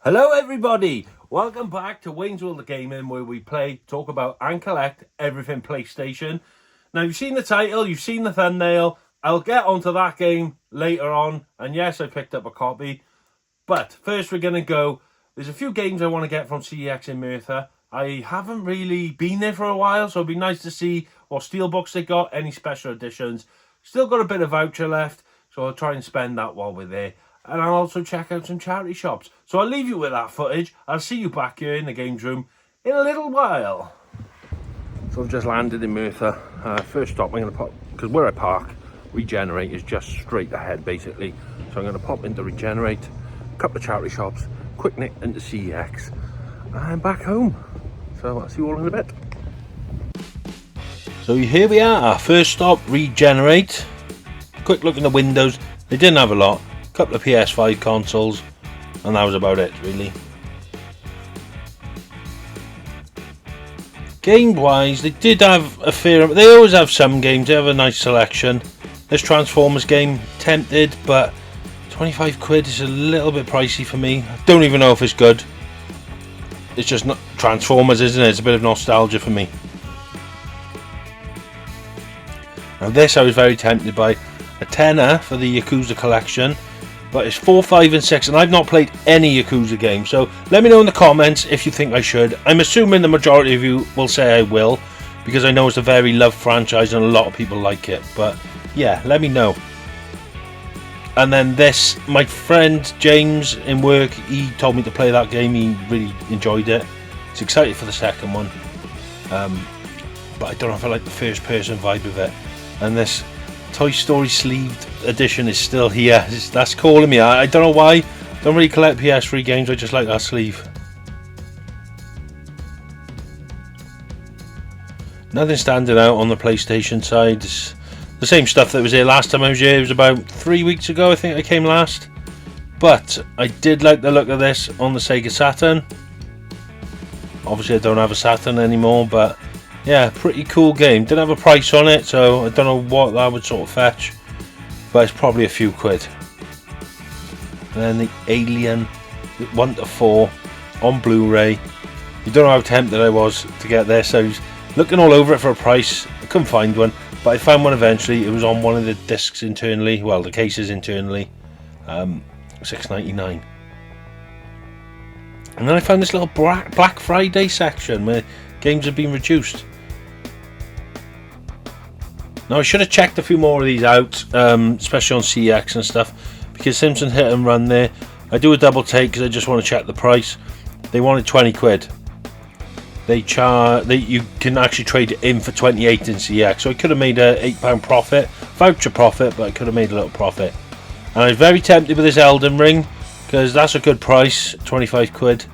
Hello everybody, welcome back to Wayne's World of Gaming, where we play, talk about and collect everything PlayStation. Now you've seen the title, you've seen the thumbnail. I'll get onto that game later on, and yes, I picked up a copy. But first we're going to go, there's a few games I want to get from CEX in Merthyr. I haven't really been there for a while, so it'd be nice to see what steelbooks they got, any special editions. Still got a bit of voucher left, so I'll try and spend that while we're there. And I'll also check out some charity shops. So I'll leave you with that footage. I'll see you back here in the games room in a little while. So I've just landed in Merthyr. First stop I'm going to pop, because where I park, Regenerate is just straight ahead basically. So I'm going to pop into Regenerate, a couple of charity shops, quick nick into CEX, and back home. So I'll see you all in a bit. So here we are, first stop, Regenerate. Quick look in the windows, they didn't have a lot. Couple of PS5 consoles, and that was about it really. Game wise, they did have a fair, they always have some games, they have a nice selection. This Transformers game, tempted, but 25 quid is a little bit pricey for me. I don't even know if it's good. It's just not Transformers, isn't it? It's a bit of nostalgia for me. Now this I was very tempted by, a tenner for the Yakuza collection. But it's 4, 5 and 6, and I've not played any Yakuza game, so let me know in the comments if you think I should. I'm assuming the majority of you will say I will, because I know it's a very loved franchise and a lot of people like it, but yeah, let me know. And then this, my friend James in work, he told me to play that game, he really enjoyed it. He's excited for the second one, but I don't know if I like the first person vibe of it. And this Toy Story sleeved edition is still here. That's calling me. I don't know why. Don't really collect PS3 games. I just like that sleeve. Nothing standing out on the PlayStation side. It's the same stuff that was here last time I was here. It was about 3 weeks ago, I think I came last. But I did like the look of this on the Sega Saturn. Obviously I don't have a Saturn anymore, but yeah, pretty cool game. Didn't have a price on it, so I don't know what that would sort of fetch, but it's probably a few quid. And then the Alien 1 to 4 on Blu-ray. You don't know how tempted I was to get this. I was looking all over it for a price. I couldn't find one, but I found one eventually. It was on one of the discs internally, well, the cases internally. $6.99. And then I found this little Black Friday section where games have been reduced. Now I should have checked a few more of these out, especially on CEX and stuff, because Simpson hit and run there. I do a double take because I just want to check the price. They wanted 20 quid. You can actually trade it in for 28 in CEX, so I could have made a £8 profit, voucher profit, but I could have made a little profit. And I was very tempted with this Elden Ring because that's a good price, 25 quid.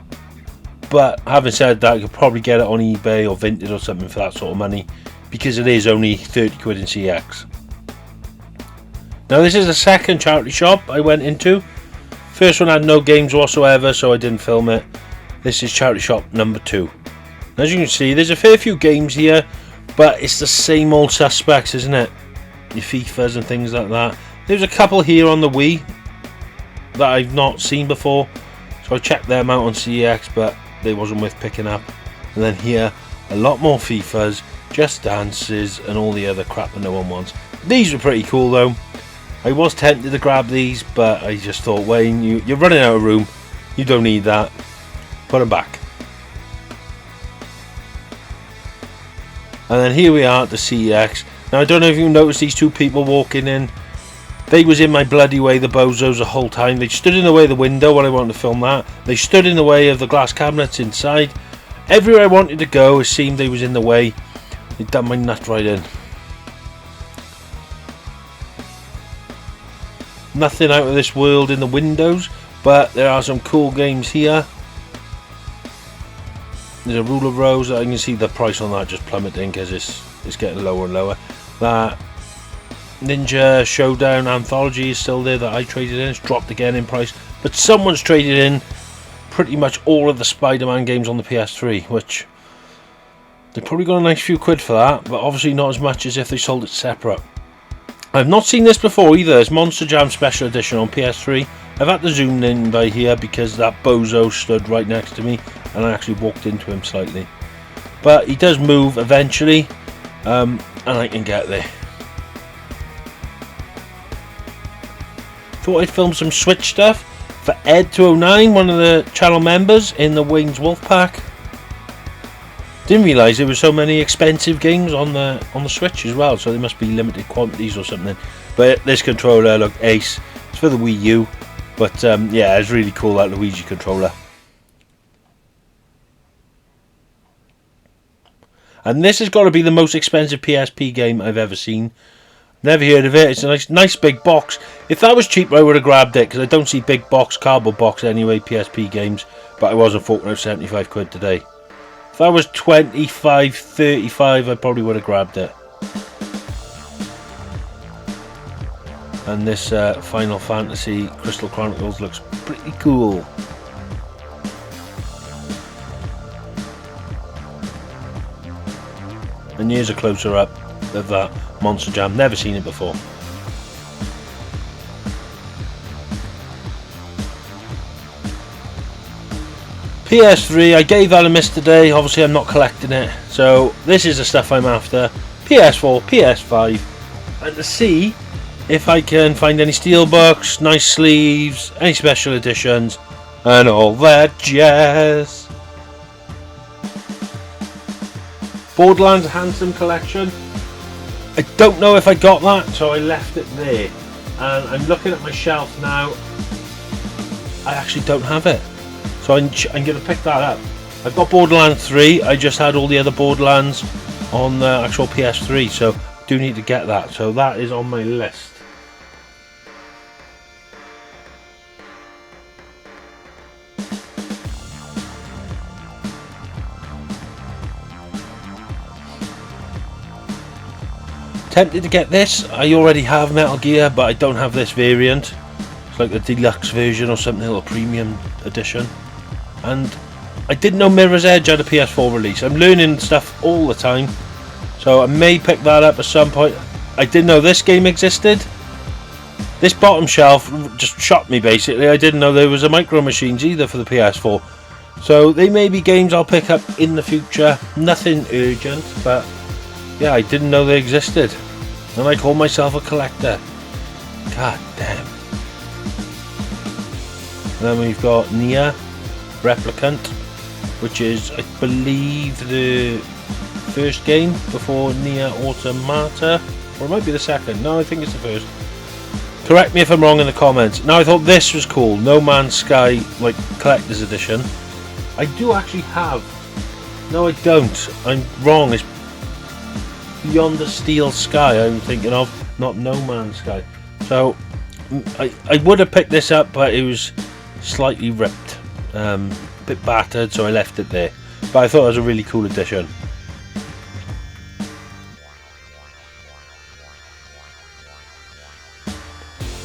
But having said that, I could probably get it on eBay or Vinted or something for that sort of money, because it is only 30 quid in CEX. Now this is the second charity shop I went into. First one had no games whatsoever, so I didn't film it. This is charity shop number 2. As you can see, there's a fair few games here, but it's the same old suspects, isn't it? Your FIFAs and things like that. There's a couple here on the Wii that I've not seen before, so I checked them out on CEX, but they wasn't worth picking up. And then here, a lot more FIFAs, Just Dances, and all the other crap that no one wants. These were pretty cool though. I was tempted to grab these, but I just thought, Wayne, you're running out of room. You don't need that. Put them back. And then here we are at the CEX. Now I don't know if you noticed these two people walking in. They was in my bloody way, the bozos, the whole time. They stood in the way of the window when I wanted to film that. They stood in the way of the glass cabinets inside. Everywhere I wanted to go, it seemed they was in the way. They done my nut right in. Nothing out of this world in the windows, but there are some cool games here. There's a Rule of Rose. I can see the price on that just plummeting because it's getting lower and lower. That Ninja Showdown Anthology is still there that I traded in. It's dropped again in price, but someone's traded in pretty much all of the Spider-Man games on the PS3, which they probably got a nice few quid for that, but obviously not as much as if they sold it separate. I've not seen this before either. It's Monster Jam Special Edition on PS3. I've had to zoom in by here because that bozo stood right next to me and I actually walked into him slightly. But he does move eventually, and I can get there. Thought I'd film some Switch stuff for Ed209, one of the channel members in the Wayne's Wolf Pack. Didn't realise there were so many expensive games on the Switch as well, so there must be limited quantities or something. But this controller looked ace. It's for the Wii U, but yeah, it's really cool, that Luigi controller. And this has got to be the most expensive PSP game I've ever seen. Never heard of it. It's a nice big box. If that was cheaper, I would have grabbed it, because I don't see big box, cardboard box anyway, PSP games. But I wasn't forking out 75 quid today. If that was 25, 35, I probably would have grabbed it. And this Final Fantasy Crystal Chronicles looks pretty cool. And here's a closer up of that Monster Jam. Never seen it before. PS3, I gave that a miss today. Obviously I'm not collecting it, so this is the stuff I'm after. PS4, PS5, and to see if I can find any steelbooks, nice sleeves, any special editions, and all that jazz. Borderlands Handsome Collection. I don't know if I got that, so I left it there. And I'm looking at my shelf now. I actually don't have it, so I'm going to pick that up. I've got Borderlands 3. I just had all the other Borderlands on the actual PS3, so do need to get that. So that is on my list. Tempted to get this. I already have Metal Gear, but I don't have this variant. It's like the deluxe version or something, or premium edition. And I didn't know Mirror's Edge had a PS4 release. I'm learning stuff all the time, so I may pick that up at some point. I didn't know this game existed. This bottom shelf just shocked me basically. I didn't know there was a Micro Machines either for the PS4. So they may be games I'll pick up in the future. Nothing urgent, but yeah, I didn't know they existed. And I call myself a collector. God damn. And then we've got Nier Replicant, which is, I believe, the first game before Nier Automata. Or it might be the second. No, I think it's the first. Correct me if I'm wrong in the comments. Now, I thought this was cool. No Man's Sky, like, collector's edition. I do actually have. No, I don't. I'm wrong. It's Beyond the Steel Sky I'm thinking of, not No Man's Sky. So I would have picked this up, but it was slightly ripped, a bit battered, so I left it there. But I thought it was a really cool addition.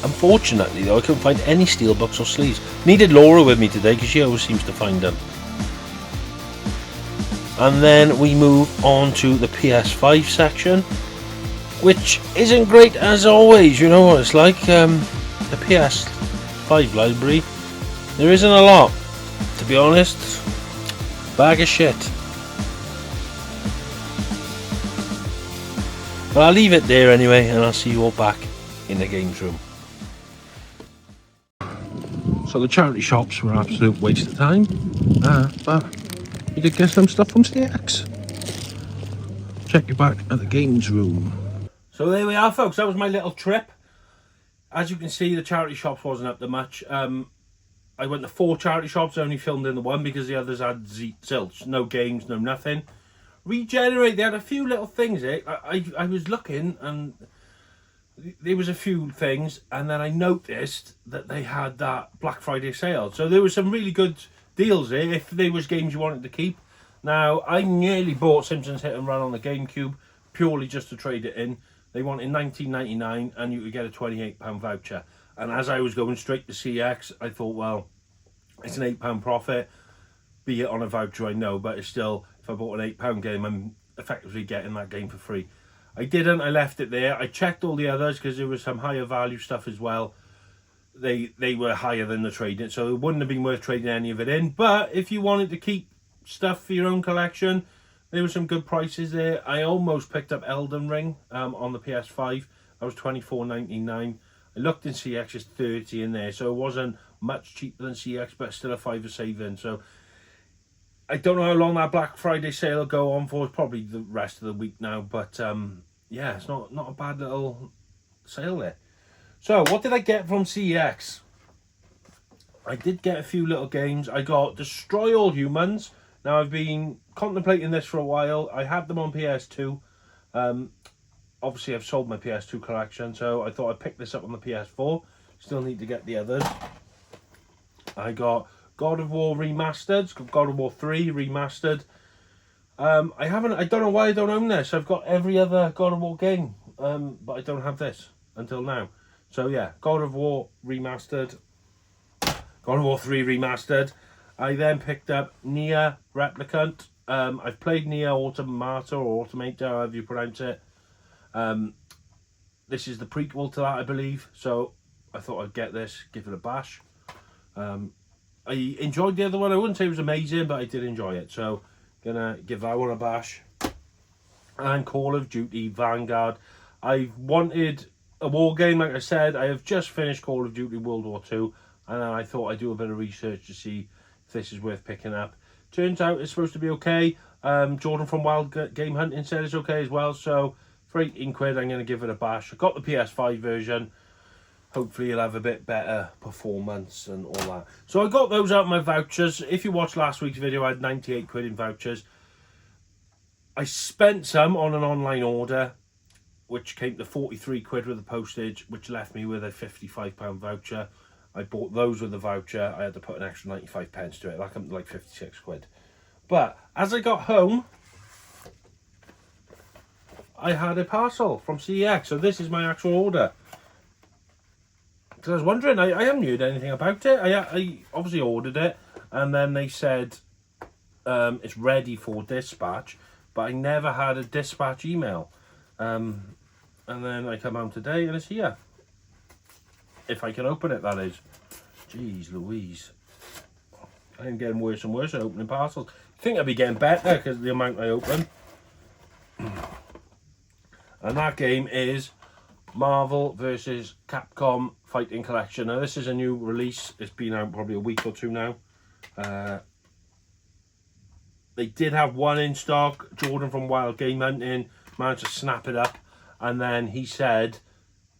Unfortunately though, I couldn't find any steelbooks or sleeves. Needed Laura with me today because she always seems to find them. And then we move on to the PS5 section, which isn't great as always. You know what it's like, the PS5 library, there isn't a lot, to be honest. Bag of shit. But I'll leave it there anyway, and I'll see you all back in the games room. So the charity shops were an absolute waste of time, but we did get some stuff from CEX. Check you back at the games room. So there we are, folks. That was my little trip. As you can see, the charity shops wasn't up to much. I went to 4 charity shops. I only filmed in the one because the others had zilch. No games, no nothing. Regenerate, they had a few little things there. I was looking and there was a few things, and then I noticed that they had that Black Friday sale. So there was some really good deals there if there was games you wanted to keep. Now, I nearly bought Simpsons Hit and Run on the GameCube purely just to trade it in. They wanted $19.99 and you could get a £28 voucher. And as I was going straight to CEX, I thought, well, it's an £8 profit, be it on a voucher, I know, but it's still, if I bought an £8 game, I'm effectively getting that game for free. I didn't, I left it there. I checked all the others because there was some higher value stuff as well. they were higher than the trading, so it wouldn't have been worth trading any of it in. But if you wanted to keep stuff for your own collection, there were some good prices there. I almost picked up Elden Ring on the PS5. That was $24.99. I looked in CEX, it's 30 in there, so it wasn't much cheaper than CEX, but still a $5 saving. So I don't know how long that Black Friday sale will go on for. It's probably the rest of the week now, but yeah, it's not a bad little sale there. So what did I get from CEX? I did get a few little games. I got Destroy All Humans. Now, I've been contemplating this for a while. I had them on PS2. Obviously, I've sold my PS2 collection, so I thought I'd pick this up on the PS4. Still need to get the others. I got God of War Remastered, God of War 3 Remastered. I don't know why I don't own this. I've got every other God of War game, but I don't have this until now. So yeah, God of War Remastered, God of War 3 Remastered. I then picked up Nier Replicant. I've played Nier Automata or Automata, however you pronounce it. This is the prequel to that, I believe. So I thought I'd get this, give it a bash. I enjoyed the other one. I wouldn't say it was amazing, but I did enjoy it. So gonna give that one a bash. And Call of Duty Vanguard. I wanted a war game, like I said. I have just finished Call of Duty World War II, and then I thought I'd do a bit of research to see if this is worth picking up. Turns out it's supposed to be okay. Jordan from Wild Game Hunting said it's okay as well. So for 18 quid, I'm going to give it a bash. I got the PS5 version. Hopefully you'll have a bit better performance and all that. So I got those out of my vouchers. If you watched last week's video, I had 98 quid in vouchers. I spent some on an online order, which came to 43 quid with the postage, which left me with a £55 voucher. I bought those with the voucher. I had to put an extra 95 pence to it. That comes to like 56 quid. But as I got home, I had a parcel from CEX. So this is my actual order. Because I was wondering, I haven't heard anything about it. I obviously ordered it, and then they said it's ready for dispatch, but I never had a dispatch email. And then I come home today and it's here. If I can open it, that is. Jeez Louise. I'm getting worse and worse at opening parcels. I think I'll be getting better because of the amount I open. And that game is Marvel vs. Capcom Fighting Collection. Now this is a new release. It's been out probably a week or two now. They did have one in stock. Jordan from Wild Game Hunting managed to snap it up. And then he said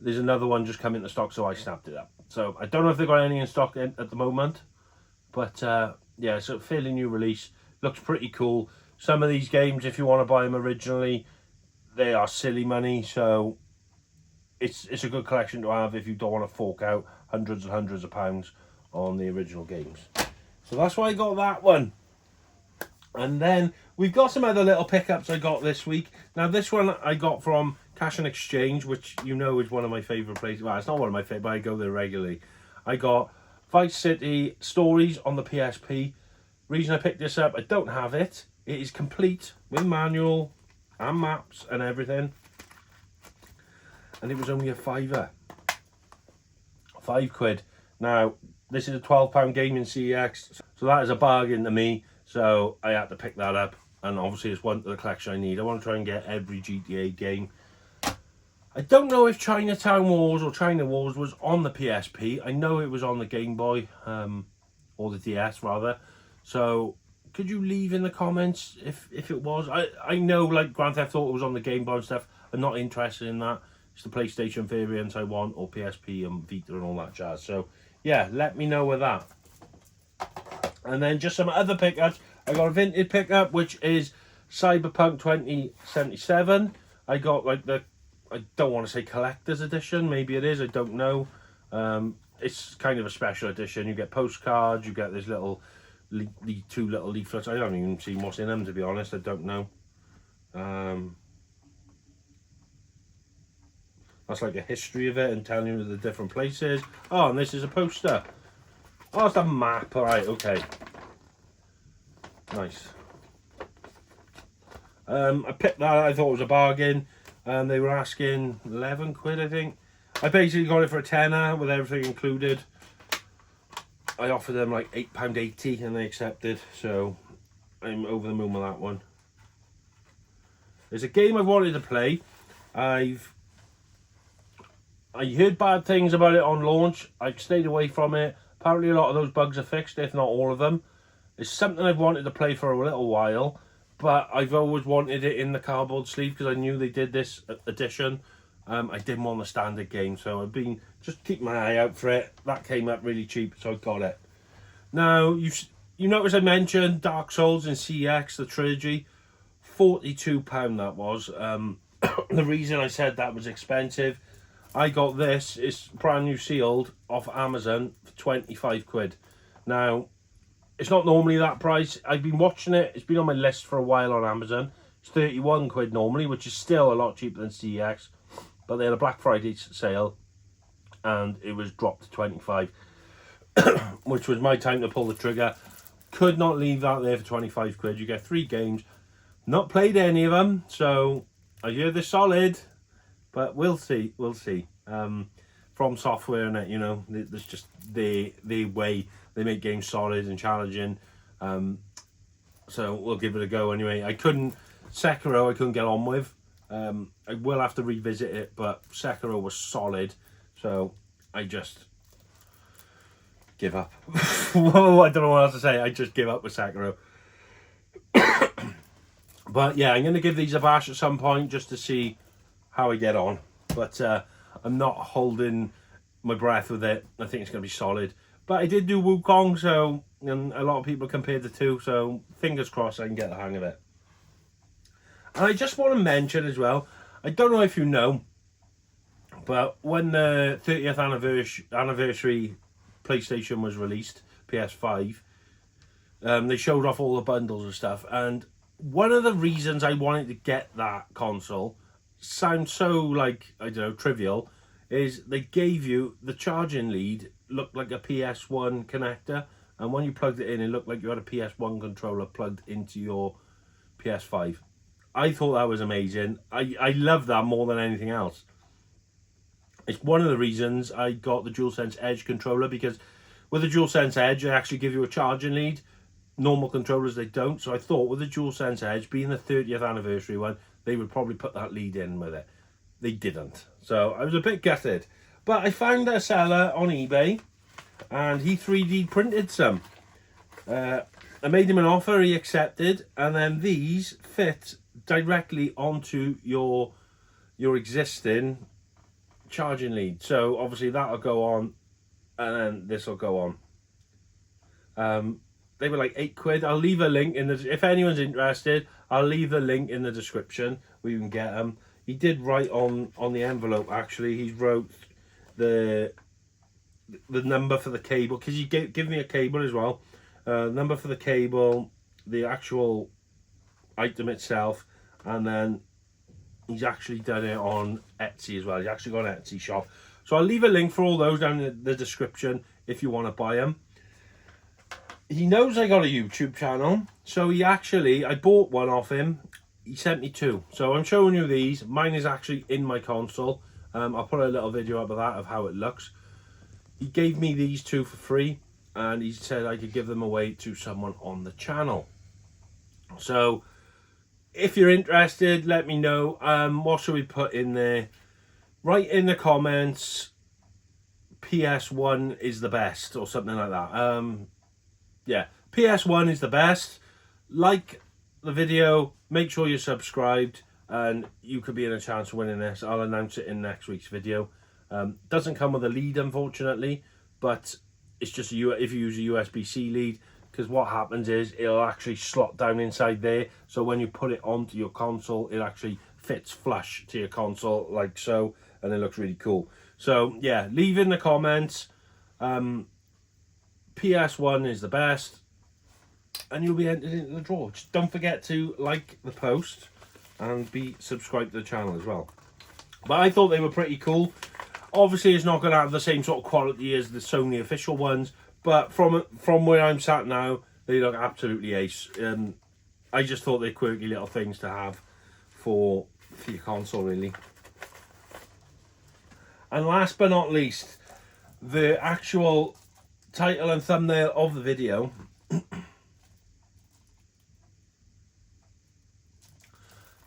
there's another one just come into stock, so I snapped it up. So I don't know if they've got any in stock at the moment. But yeah, it's a fairly new release. Looks pretty cool. Some of these games, if you want to buy them originally, they are silly money. So it's a good collection to have if you don't want to fork out hundreds and hundreds of pounds on the original games. So that's why I got that one. And then we've got some other little pickups I got this week. Now this one I got from Cash and Exchange, which you know is one of my favourite places. Well, it's not one of my favourite, but I go there regularly. I got Vice City Stories on the PSP. Reason I picked this up, I don't have it. It is complete with manual and maps and everything. And it was only a £5. £5. Now, this is a £12 game in CEX, so that is a bargain to me. So I had to pick that up, and obviously it's one to the collection I need. I want to try and get every GTA game. I don't know if Chinatown Wars or China Wars was on the PSP. I know it was on the Game Boy, or the DS rather. So could you leave in the comments if it was? I know like Grand Theft Auto was on the Game Boy and stuff. I'm not interested in that. It's the PlayStation variants I want, or PSP and Vita and all that jazz. So yeah, let me know with that. And then just some other pickups. I got a vintage pickup, which is Cyberpunk 2077. I got like the, I don't want to say collector's edition. Maybe it is. I don't know. It's kind of a special edition. You get postcards. You get this little, two little leaflets. I don't even see what's in them, to be honest. I don't know. That's like a history of it and telling you the different places. Oh, and this is a poster. Oh, it's a map. Alright, okay. Nice. I picked that. I thought it was a bargain. They were asking 11 quid, I think. I basically got it for a tenner with everything included. I offered them like £8.80 and they accepted, so I'm over the moon with that one. There's a game I wanted to play. I heard bad things about it on launch. I stayed away from it. Apparently a lot of those bugs are fixed, if not all of them. It's something I've wanted to play for a little while, but I've always wanted it in the cardboard sleeve because I knew they did this edition. I didn't want the standard game, so I've been just keeping my eye out for it. That came up really cheap, so I got it. Now, you notice I mentioned Dark Souls and CEX, the trilogy. £42 that was. The reason I said that was expensive, I got this, it's brand new sealed, off Amazon for 25 quid. Now, it's not normally that price. I've been watching it, it's been on my list for a while on Amazon. It's 31 quid normally, which is still a lot cheaper than CEX. But they had a Black Friday sale and it was dropped to 25, which was my time to pull the trigger. Could not leave that there for 25 quid. You get 3 games. Not played any of them, so I hear they're solid, but we'll see. We'll see. From Software and it, you know, there's just the way they make games solid and challenging. So we'll give it a go anyway. Sekiro I couldn't get on with. I will have to revisit it, but Sekiro was solid, so I just give up. Whoa, I don't know what else to say. I just give up with Sekiro. But yeah, I'm going to give these a bash at some point just to see how I get on. But I'm not holding my breath with it. I think it's going to be solid. But I did do Wukong, so and a lot of people compared the two, so fingers crossed I can get the hang of it. And I just want to mention as well, I don't know if you know, but when the 30th anniversary PlayStation was released, PS5, they showed off all the bundles and stuff. And one of the reasons I wanted to get that console, sounds so like, I don't know, trivial, is they gave you the charging lead, looked like a PS1 connector. And when you plugged it in, it looked like you had a PS1 controller plugged into your PS5. I thought that was amazing. I love that more than anything else. It's one of the reasons I got the DualSense Edge controller, because with the DualSense Edge, they actually give you a charging lead. Normal controllers, they don't. So I thought with the DualSense Edge, being the 30th anniversary one, they would probably put that lead in with it. They didn't. So I was a bit gutted. But I found a seller on eBay, and he 3D printed some. I made him an offer, he accepted, and then these fit directly onto your existing charging lead. So obviously that'll go on, and then this will go on. They were like 8 quid. I'll leave a link in the, if anyone's interested, I'll leave the link in the description where you can get them. He did write on the envelope, actually, he wrote the number for the cable, because you give me a cable as well. Number for the cable, the actual item itself, and then he's actually done it on Etsy as well. He's actually got an Etsy shop. So I'll leave a link for all those down in the description if you want to buy them. He knows I got a YouTube channel, so I bought one off him. He sent me 2. So I'm showing you these. Mine is actually in my console. I'll put a little video up of that, of how it looks. He gave me these 2 for free, and he said I could give them away to someone on the channel. So if you're interested, let me know. What should we put in there? Write in the comments, PS1 is the best, or something like that. Yeah, PS1 is the best. Like the video, make sure you're subscribed, and you could be in a chance of winning this. I'll announce it in next week's video. Doesn't come with a lead, unfortunately, but it's just if you use a USB-C lead, because what happens is it'll actually slot down inside there, so when you put it onto your console, it actually fits flush to your console like so, and it looks really cool. So yeah, leave in the comments, PS1 is the best, and you'll be entered into the draw. Just don't forget to like the post and be subscribed to the channel as well. But I thought they were pretty cool. Obviously it's not going to have the same sort of quality as the Sony official ones, but from where I'm sat now, they look absolutely ace. I just thought they're quirky little things to have for your console, really. And last but not least, the actual title and thumbnail of the video.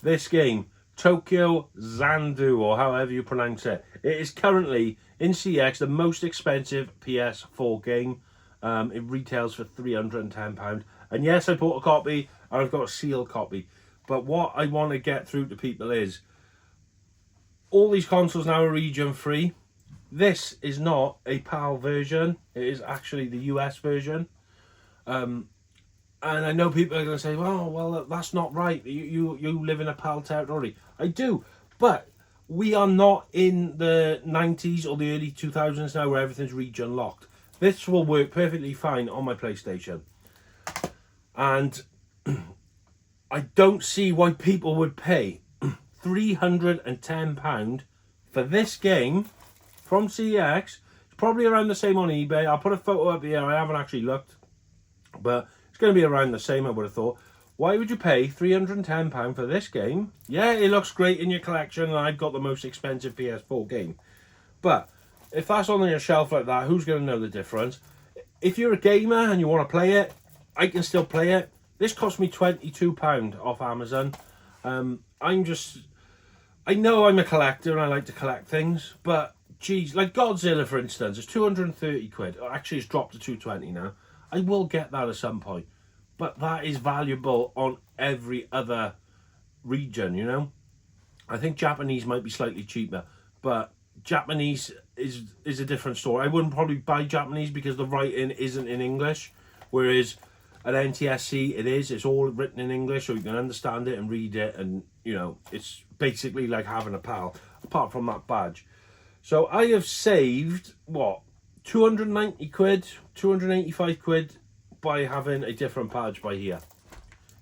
This game, Tokyo Xanadu, or however you pronounce it. It is currently, in CEX, the most expensive PS4 game. It retails for £310. And yes, I bought a copy, and I've got a sealed copy. But what I want to get through to people is, all these consoles now are region free. This is not a PAL version. It is actually the US version. And I know people are going to say, well, that's not right. You live in a PAL territory. I do. But we are not in the 90s or the early 2000s now where everything's region locked. This will work perfectly fine on my PlayStation. And I don't see why people would pay £310 for this game from CEX. It's probably around the same on eBay. I'll put a photo up here. I haven't actually looked. But it's going to be around the same, I would have thought. Why would you pay £310 for this game? Yeah, it looks great in your collection, and I've got the most expensive PS4 game. But if that's on your shelf like that, who's going to know the difference? If you're a gamer and you want to play it, I can still play it. This cost me £22 off Amazon. I know I'm a collector and I like to collect things, but geez, like Godzilla, for instance, it's 230 quid. Actually, it's dropped to 220 now. I will get that at some point, but that is valuable on every other region, you know. I think Japanese might be slightly cheaper, but Japanese is a different story. I wouldn't probably buy Japanese because the writing isn't in English, whereas at NTSC it is. It's all written in English, so you can understand it and read it, and you know, it's basically like having a PAL, apart from that badge. So I have saved, what, 290 quid, 285 quid by having a different badge by here.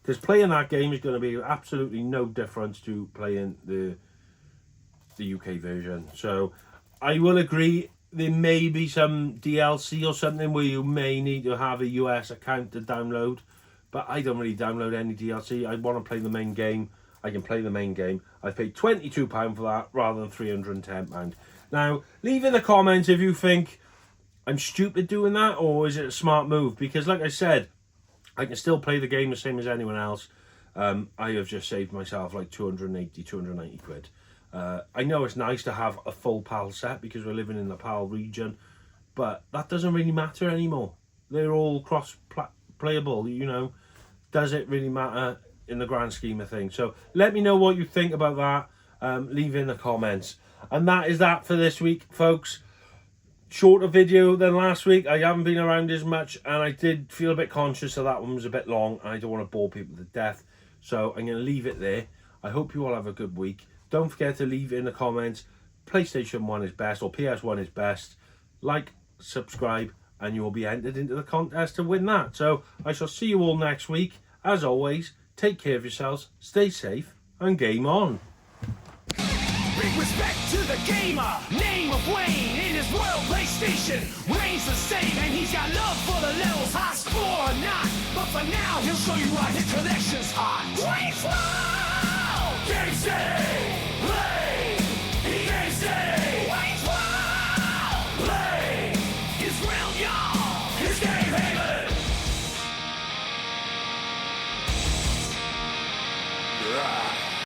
Because playing that game is going to be absolutely no difference to playing the UK version. So I will agree, there may be some DLC or something where you may need to have a US account to download. But I don't really download any DLC. I want to play the main game. I can play the main game. I paid £22 for that rather than £310. Now, leave in the comments if you think I'm stupid doing that, or is it a smart move? Because like I said, I can still play the game the same as anyone else. I have just saved myself like 290 quid. I know it's nice to have a full PAL set because we're living in the PAL region, but that doesn't really matter anymore. They're all cross-playable, you know. Does it really matter in the grand scheme of things? So let me know what you think about that. Leave in the comments. And that is that for this week, folks. Shorter video than last week. I haven't been around as much, and I did feel a bit conscious that that one was a bit long, and I don't want to bore people to death. So I'm going to leave it there. I hope you all have a good week. Don't forget to leave in the comments, PlayStation 1 is best or PS1 is best. Like, subscribe, and you will be entered into the contest to win that. So I shall see you all next week. As always, take care of yourselves, stay safe, and game on. Big respect to the gamer, name of Wayne. In his world PlayStation reigns the same, and he's got love for the levels, high score or not. But for now, he'll show you why his collection's hot. Game Game